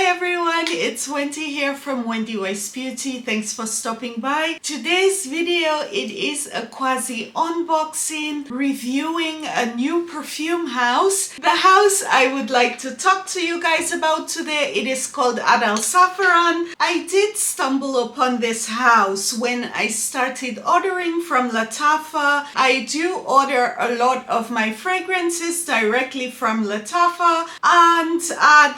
Hi everyone, it's Wendy here from Wendy Wise Beauty. Thanks for stopping by. Today's video, it is a quasi unboxing reviewing a new perfume house. The house I would like to talk to you guys about today, it is called Ard Al Zaafaran. I did stumble upon this house when I started ordering from Latafa. I do order a lot of my fragrances directly from Latafa, and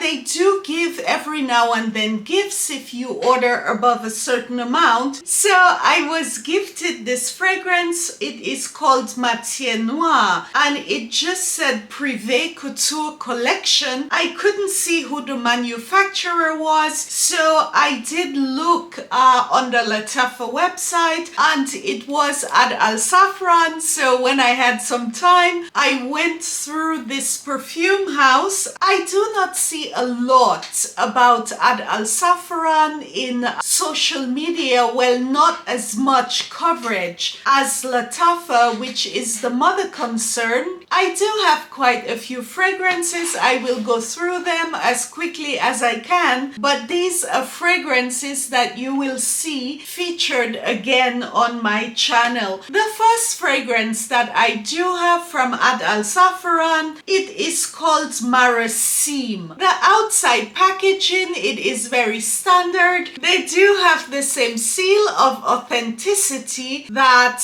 they do give every now and then gifts if you order above a certain amount. So I was gifted this fragrance. It is called Matiere Noire, and it just said Privee Couture collection. I couldn't see who the manufacturer was, so I did look on the Latafa website, and it was Ard Al Zaafaran. So when I had some time, I went through this perfume house. I do not see a lot about Ard Al Zaafaran in social media. Well, not as much coverage as Latafa, which is the mother concern. I do have quite a few fragrances. I will go through them as quickly as I can, but these are fragrances that you will see featured again on my channel. The first fragrance that I do have from Ard Al Zaafaran, it is called Maraseem. The outside packaging, it is very standard. They do have the same seal of authenticity that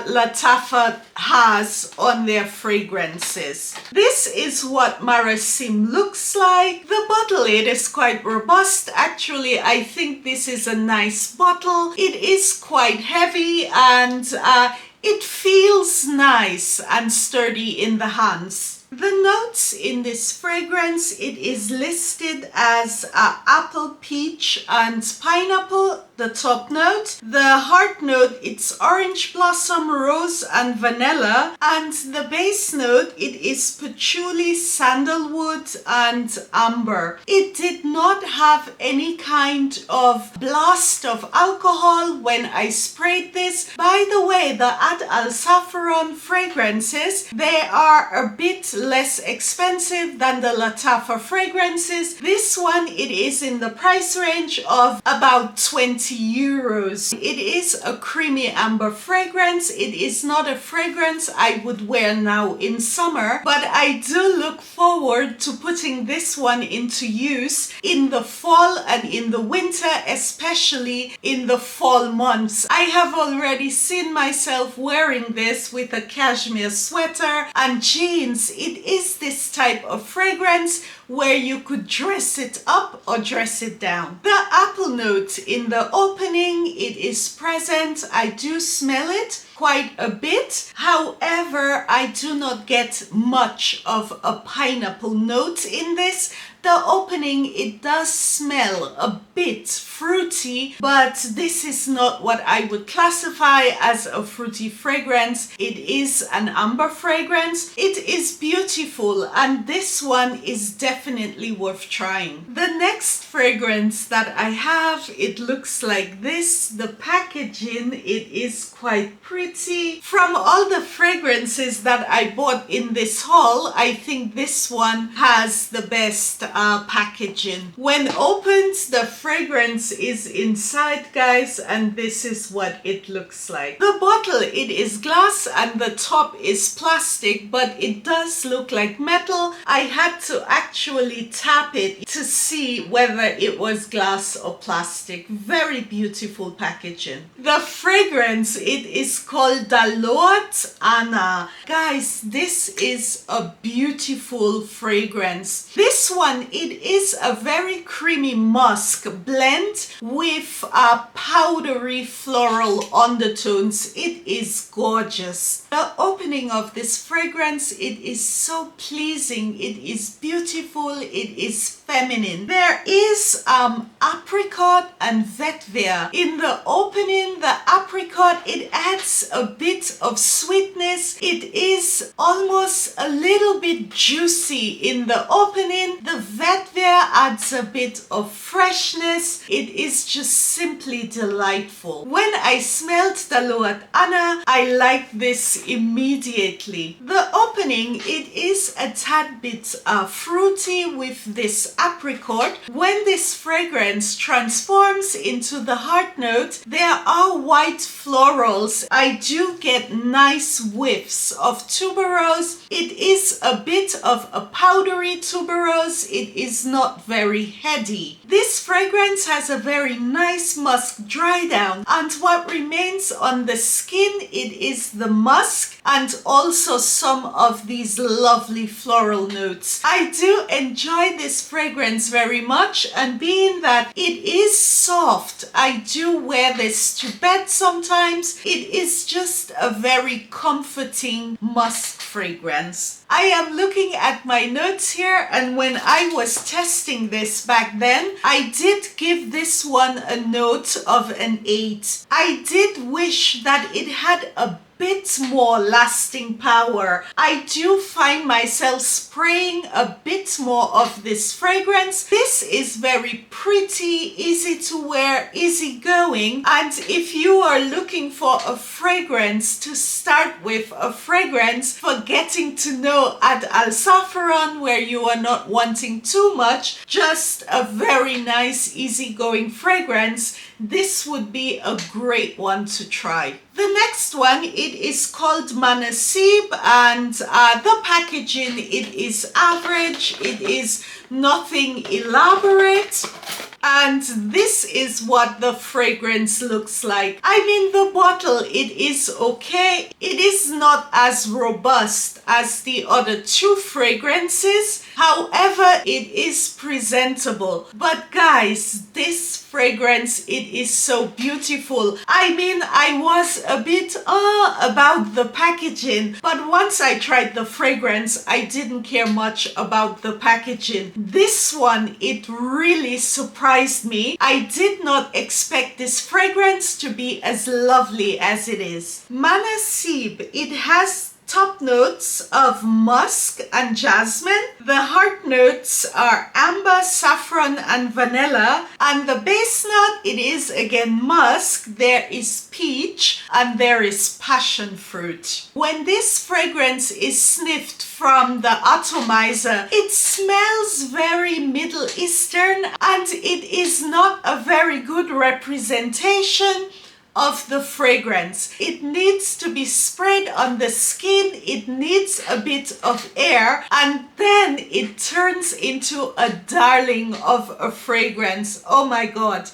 Latafa has on their fragrances. This is what Maraseem looks like. The bottle, it is quite robust. Actually, I think this is a nice bottle. It is quite heavy, and it feels nice and sturdy in the hands. The notes in this fragrance, it is listed as apple, peach, and pineapple, the top note. The heart note, it's orange blossom, rose, and vanilla. And the base note, it is patchouli, sandalwood, and amber. It did not have any kind of blast of alcohol when I sprayed this. By the way, the Ard Al Zaafaran fragrances, they are a bit less expensive than the Latafa fragrances. This one, it is in the price range of about 20 euros. It is a creamy amber fragrance. It is not a fragrance I would wear now in summer, but I do look forward to putting this one into use in the fall and in the winter, especially in the fall months. I have already seen myself wearing this with a cashmere sweater and jeans. It is this type of fragrance where you could dress it up or dress it down. The apple note in the opening, it is present. I do smell it quite a bit. However, I do not get much of a pineapple note in this. The opening, it does smell a bit fruity, but this is not what I would classify as a fruity fragrance. It is an amber fragrance. It is beautiful, and this one is definitely worth trying. The next fragrance that I have, it looks like this. The packaging, it is quite pretty. From all the fragrances that I bought in this haul, I think this one has the best packaging. When opened, the fragrance is inside, guys, and this is what it looks like. The bottle, it is glass and the top is plastic, but it does look like metal. I had to actually tap it to see whether it was glass or plastic. Very beautiful packaging. The fragrance, it is called Daloat, and guys, this is a beautiful fragrance. This one, it is a very creamy musk blend with powdery floral undertones. It is gorgeous. The opening of this fragrance, it is so pleasing. It is beautiful. It is feminine. There is apricot and vetiver. In the opening, the apricot, it adds a bit of sweetness. It is almost a little bit juicy in the opening. The vetiver adds a bit of freshness. It is just simply delightful. When I smelled Daloat Anna, I liked this immediately. The opening, it is a tad bit fruity with this apricot. When this fragrance transforms into the heart note, there are white florals. I do get nice whiffs of tuberose. It is a bit of a powdery tuberose. It is not very heady. This fragrance has a very nice musk dry down, and what remains on the skin, it is the musk and also some of these lovely floral notes. I do enjoy this fragrance very much, and being that it is soft, I do wear this to bed sometimes. It is just a very comforting musk fragrance. I am looking at my notes here, and when I was testing this back then, I did give this one a note of an 8. I did wish that it had a bit more lasting power. I do find myself spraying a bit more of this fragrance. This is very pretty, easy to wear, easy going, and if you are looking for a fragrance to start with, a fragrance for getting to know Ard Al Zaafaran, where you are not wanting too much, just a very nice easygoing fragrance, this would be a great one to try. The next one, it is called Manasib, and the packaging, it is average. It is nothing elaborate. And this is what the fragrance looks like. I mean, the bottle, it is okay. It is not as robust as the other two fragrances. However, it is presentable. But guys, this fragrance, it is so beautiful. I mean, I was a bit about the packaging, but once I tried the fragrance, I didn't care much about the packaging. This one, it really surprised me. I did not expect this fragrance to be as lovely as it is. Manasib, it has top notes of musk and jasmine. The heart notes are amber, saffron, and vanilla. And the base note, it is again musk. There is peach and there is passion fruit. When this fragrance is sniffed from the atomizer, it smells very Middle Eastern, and it is not a very good representation of the fragrance. It needs to be sprayed on the skin. It needs a bit of air, and then it turns into a darling of a fragrance. Oh my God.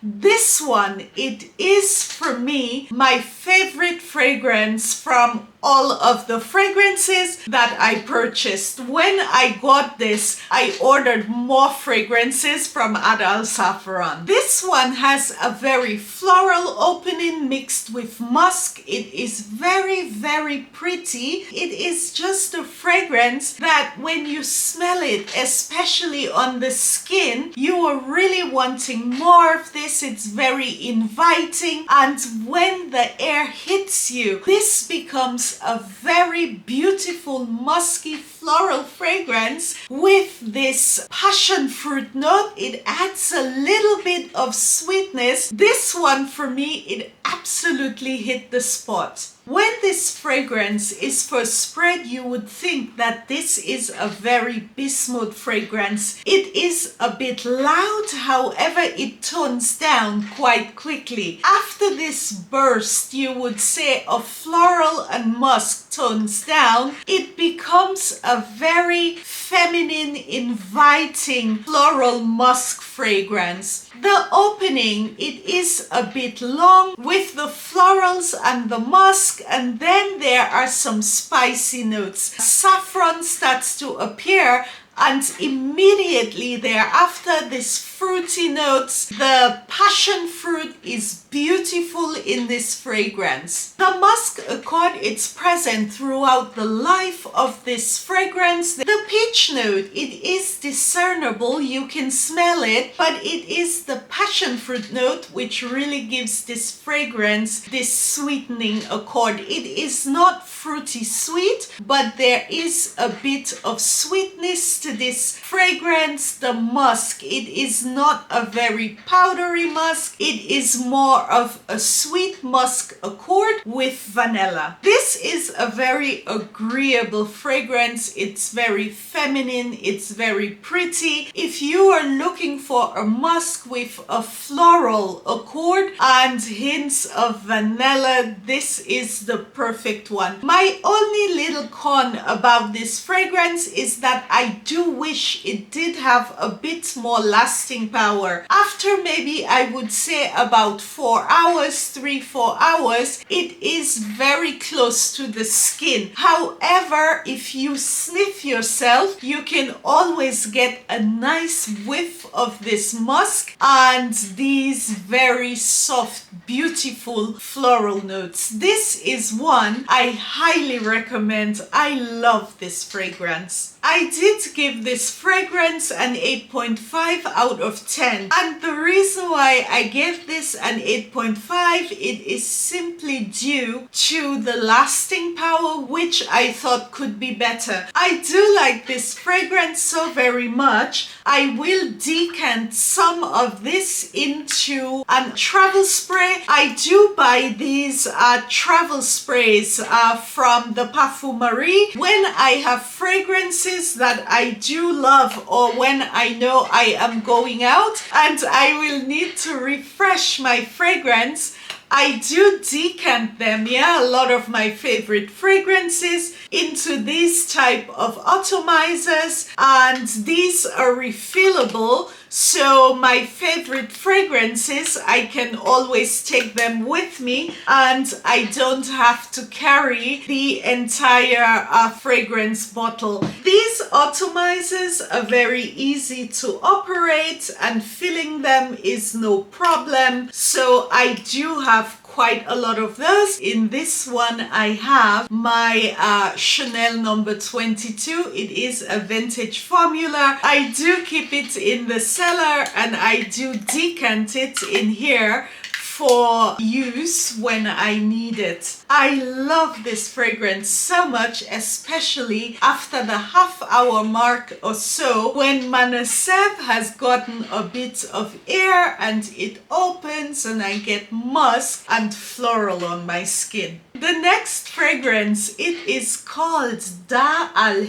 This one, it is for me my favorite fragrance from all of the fragrances that I purchased. When I got this, I ordered more fragrances from Ard Al Zaafaran. This one has a very floral opening mixed with musk. It is very, very pretty. It is just a fragrance that when you smell it, especially on the skin, you are really wanting more of this. It's very inviting, and when the air hits you, this becomes a very beautiful musky floral fragrance with this passion fruit note. It adds a little bit of sweetness. This one for me, it absolutely hit the spot. When this fragrance is first spread, you would think that this is a very bismuth fragrance. It is a bit loud, however, it tones down quite quickly. After this burst, you would say of floral and musk tones down, it becomes a very feminine, inviting floral musk fragrance. The opening, it is a bit long with the florals and the musk, and then there are some spicy notes. Saffron starts to appear, and immediately thereafter, this fruity notes. The passion fruit is beautiful in this fragrance. The musk accord, it's present throughout the life of this fragrance. The peach note, it is discernible, you can smell it, but it is the passion fruit note which really gives this fragrance this sweetening accord. It is not fruity sweet, but there is a bit of sweetness to into this fragrance, the musk, it is not a very powdery musk. It is more of a sweet musk accord with vanilla. This is a very agreeable fragrance. It's very feminine. It's very pretty. If you are looking for a musk with a floral accord and hints of vanilla, this is the perfect one. My only little con about this fragrance is that I do wish it did have a bit more lasting power. After maybe I would say about 4 hours, 3-4 hours, it is very close to the skin. However, if you sniff yourself, you can always get a nice whiff of this musk and these very soft, beautiful floral notes. This is one I highly recommend. I love this fragrance. I did give this fragrance an 8.5 out of 10, and the reason why I gave this an 8.5, it is simply due to the lasting power, which I thought could be better. I do like this fragrance so very much. I will decant some of this into a travel spray. I do buy these travel sprays from the Parfumerie when I have fragrances that I do love, or when I know I am going out and I will need to refresh my fragrance. I do decant them, a lot of my favorite fragrances into these type of atomizers, and these are refillable. So my favorite fragrances, I can always take them with me and I don't have to carry the entire fragrance bottle. These atomizers are very easy to operate and filling them is no problem. So I do have quite a lot of those. In this one I have my Chanel number 22. It is a vintage formula. I do keep it in the cellar and I do decant it in here for use when I need it. I love this fragrance so much, especially after the half-hour mark or so, when Manasib has gotten a bit of air and it opens and I get musk and floral on my skin. The next fragrance, it is called Ard Al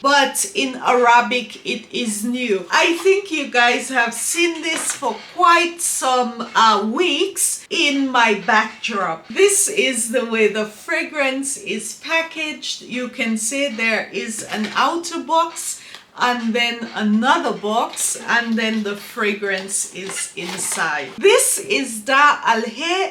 but in Arabic it is new. I think you guys have seen this for quite some weeks in my backdrop. This is the way the fragrance is packaged. You can see there is an outer box and then another box, and then the fragrance is inside. This is Ard Al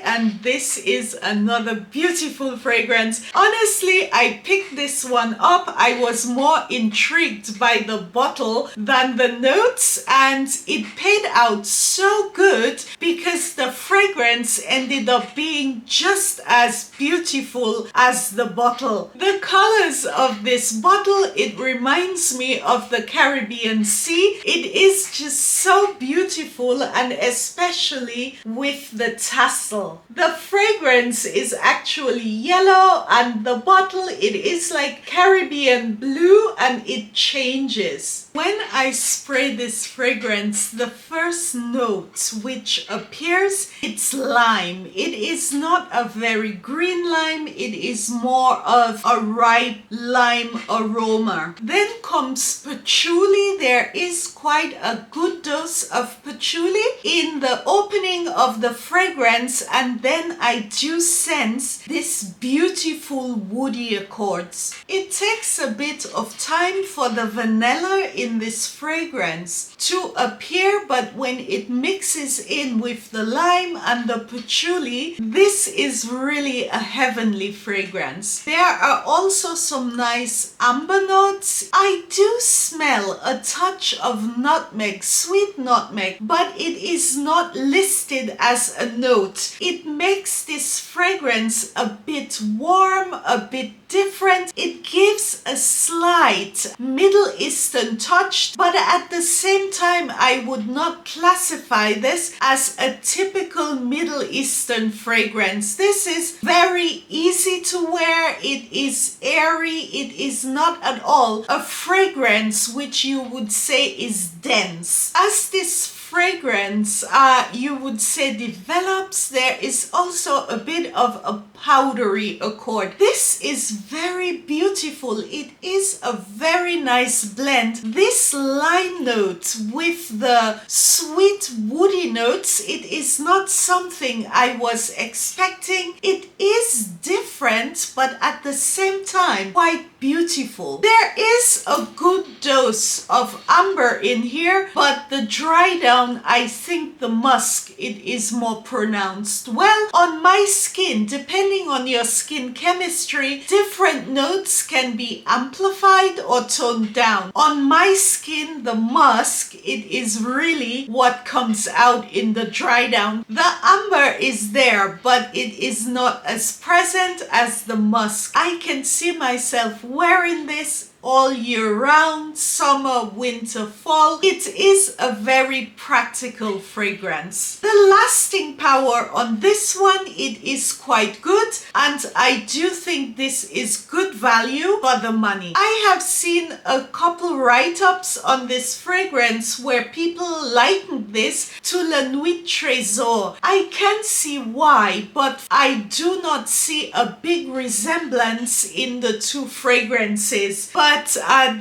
and this is another beautiful fragrance. Honestly, I picked this one up. I was more intrigued by the bottle than the notes, and it paid out so good because the fragrance ended up being just as beautiful as the bottle. The colors of this bottle, it reminds me of the Caribbean Sea. It is just so beautiful, and especially with the tassel. The fragrance is actually yellow and the bottle, it is like Caribbean blue and it changes. When I spray this fragrance, the first note which appears, it's lime. It is not a very green lime, it is more of a ripe lime aroma. Then comes patchouli. There is quite a good dose of patchouli in the opening of the fragrance, and then I do sense this beautiful woody accords. It takes a bit of time for the vanilla in this fragrance to appear, but when it mixes in with the lime and the patchouli, this is really a heavenly fragrance. There are also some nice amber notes. I do smell a touch of nutmeg, sweet nutmeg, but it is not listed as a note. It makes this fragrance a bit warm, a bit different. It gives a slight Middle Eastern untouched, but at the same time, I would not classify this as a typical Middle Eastern fragrance. This is very easy to wear. It is airy. It is not at all a fragrance which you would say is dense. As this fragrance you would say develops, there is also a bit of a powdery accord. This is very beautiful. It is a very nice blend. This lime note with the sweet woody notes, it is not something I was expecting. It is different, but at the same time quite beautiful. There is a good dose of amber in here, but the dry down, I think the musk, it is more pronounced. Well, on my skin, depending on your skin chemistry, different notes can be amplified or toned down. On my skin, the musk, it is really what comes out in the dry down. The amber is there, but it is not as present as the musk. I can see myself wearing this all year round, summer, winter, fall. It is a very practical fragrance. The lasting power on this one, it is quite good, and I do think this is good value for the money. I have seen a couple write-ups on this fragrance where people likened this to La Nuit Trésor. I can see why, but I do not see a big resemblance in the two fragrances. But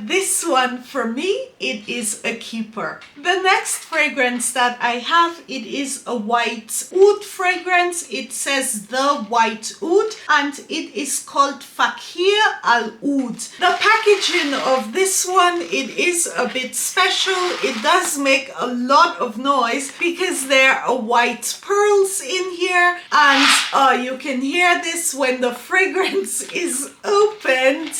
this one, for me, it is a keeper. The next fragrance that I have, it is a white oud fragrance. It says the white oud, and it is called Fakhar Al Oud. The packaging of this one, it is a bit special. It does make a lot of noise because there are white pearls in here, and you can hear this when the fragrance is opened.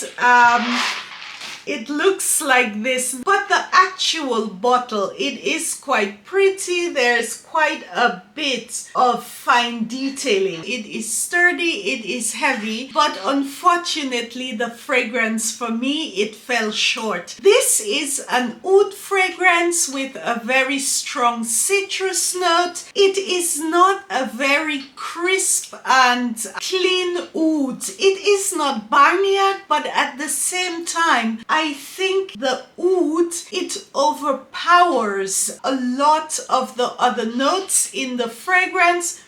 It looks like this, but the actual bottle, it is quite pretty. There's quite a bit of fine detailing. It is sturdy, it is heavy, but unfortunately the fragrance for me, it fell short. This is an oud fragrance with a very strong citrus note. It is not a very crisp and clean oud. It is not barnyard, but at the same time, I think the oud, it overpowers a lot of the other notes in the fragrance.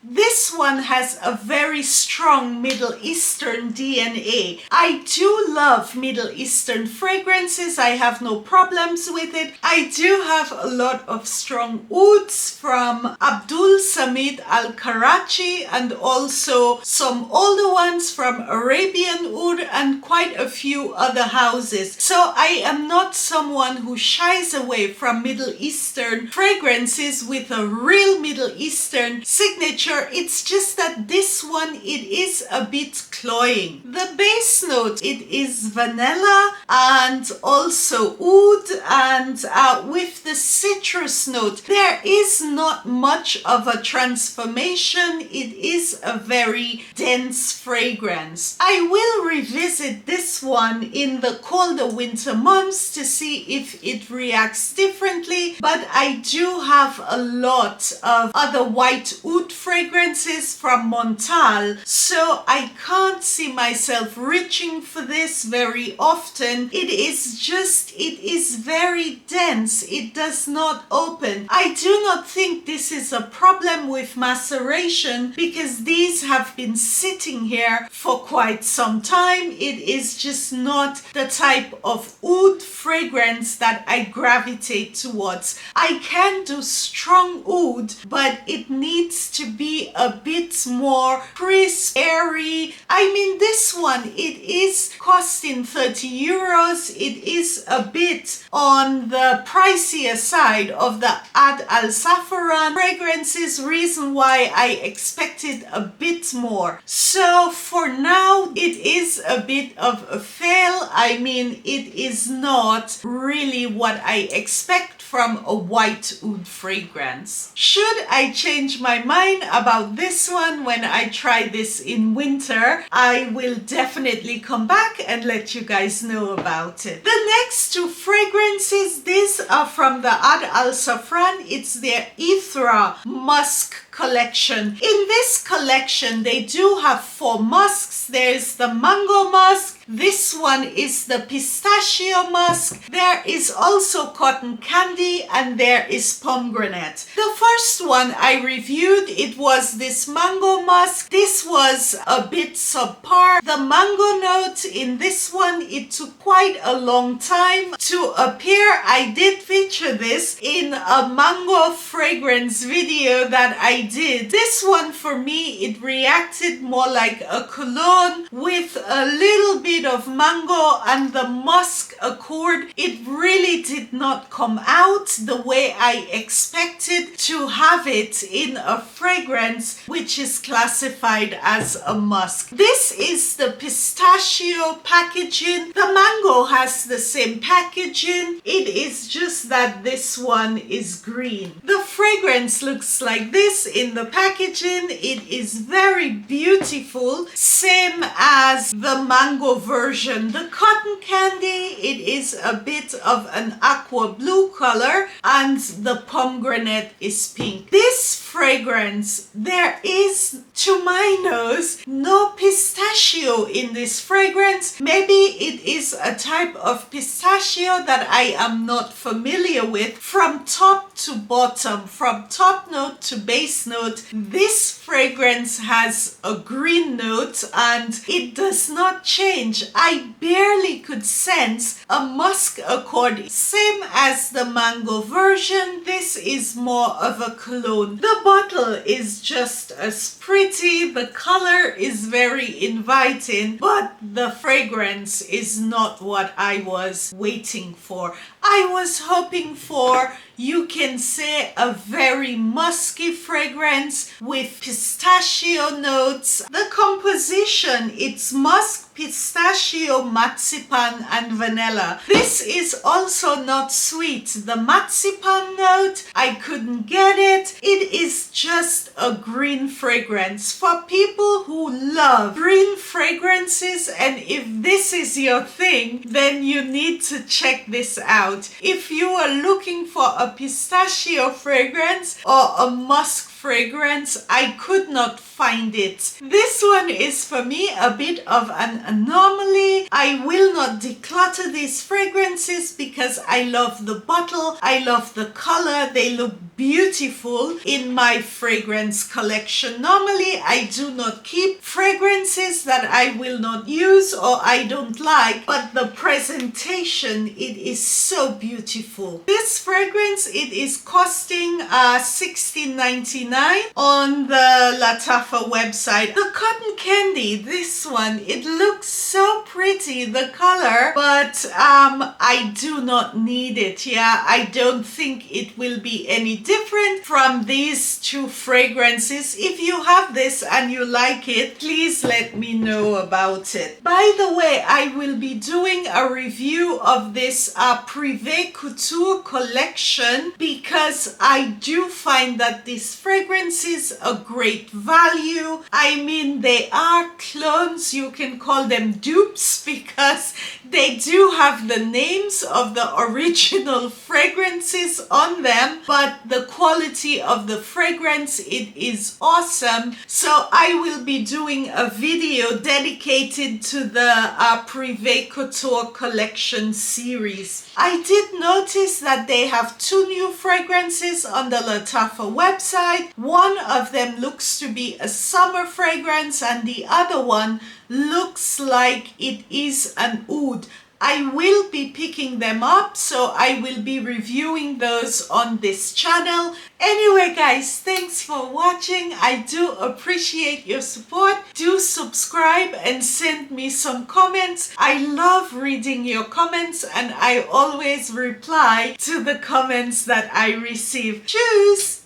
This one has a very strong Middle Eastern DNA. I do love Middle Eastern fragrances. I have no problems with it. I do have a lot of strong ouds from Abdul Samid Al Karachi, and also some older ones from Arabian oud and quite a few other houses. So I am not someone who shies away from Middle Eastern fragrances with a real Middle Eastern signature. It's just that this one, it is a bit cloying. The base note, it is vanilla and also oud, and with the citrus note, there is not much of a transformation. It is a very dense fragrance. I will revisit this one in the colder winter months to see if it reacts differently, but I do have a lot of other white oud fragrances from Montal, so I can't see myself reaching for this very often. It is very dense. It does not open. I do not think this is a problem with maceration because these have been sitting here for quite some time. It is just not the type of oud fragrance that I gravitate towards. I can do strong oud, but it needs to be a bit more crisp, airy. I mean, this one, it is costing 30 euros. It is a bit on the pricier side of the Ard Al Zaafaran fragrances, reason why I expected a bit more. So for now, it is a bit of a fail. I mean, it is not really what I expect from a white oud fragrance. Should I change my mind about this one when I try this in winter, I will definitely come back and let you guys know about it. The next two fragrances, these are from the Ard Al Zaafaran. It's their Ithra Musk collection. In this collection, they do have 4 musks. There's the mango musk. This one is the pistachio musk. There is also cotton candy, and there is pomegranate. The first one I reviewed, it was this mango musk. This was a bit subpar. The mango note in this one, it took quite a long time to appear. I did feature this in a mango fragrance video that I did. This one for me, it reacted more like a cologne with a little bit of mango and the musk accord. It really did not come out the way I expected to have it in a fragrance which is classified as a musk. This is the pistachio packaging. The mango has the same packaging. It is just that this one is green. The fragrance looks like this in the packaging. It is very beautiful, same as the mango version. The cotton candy, it is a bit of an aqua blue color, and the pomegranate is pink. This fragrance, there is, to my nose, no pistachio in this fragrance. Maybe it is a type of pistachio that I am not familiar with. From top to bottom, from top note to base note, this fragrance has a green note and it does not change. I barely could sense a musk accord, same as the mango version. This is more of a cologne. The bottle is just as pretty, the color is very inviting, but the fragrance is not what I was waiting for. I was hoping for, you can say, a very musky fragrance with pistachio notes. The composition, it's musk, pistachio, marzipan, and vanilla. This is also not sweet. The marzipan note, I couldn't get it. It is just a green fragrance. For people who love green fragrances, and if this is your thing, then you need to check this out. If you are looking for a pistachio fragrance or a musk fragrance, I could not find it. This one is for me a bit of an anomaly. I will not declutter these fragrances because I love the bottle, I love the color, they look beautiful in my fragrance collection. Normally I do not keep fragrances that I will not use or I don't like, but the presentation, it is so beautiful. This fragrance, it is costing $16.99 on the Lattafa website. The cotton candy, this one, it looks so pretty, the color, but I do not need it. Yeah, I don't think it will be any different from these two fragrances. If you have this and you like it, please let me know about it. By the way, I will be doing a review of this Privee Couture collection because I do find that these fragrances are great value. I mean, they are clones, you can call them dupes, because they do have the names of the original fragrances on them, but the quality of the fragrance, it is awesome. So I will be doing a video dedicated to the Privee Couture collection series. I did notice that they have 2 new fragrances on the Lattafa website. One of them looks to be a summer fragrance and the other one looks like it is an oud. I will be picking them up, so I will be reviewing those on this channel. Anyway guys, thanks for watching. I do appreciate your support. Do subscribe and send me some comments. I love reading your comments and I always reply to the comments that I receive. Tschüss!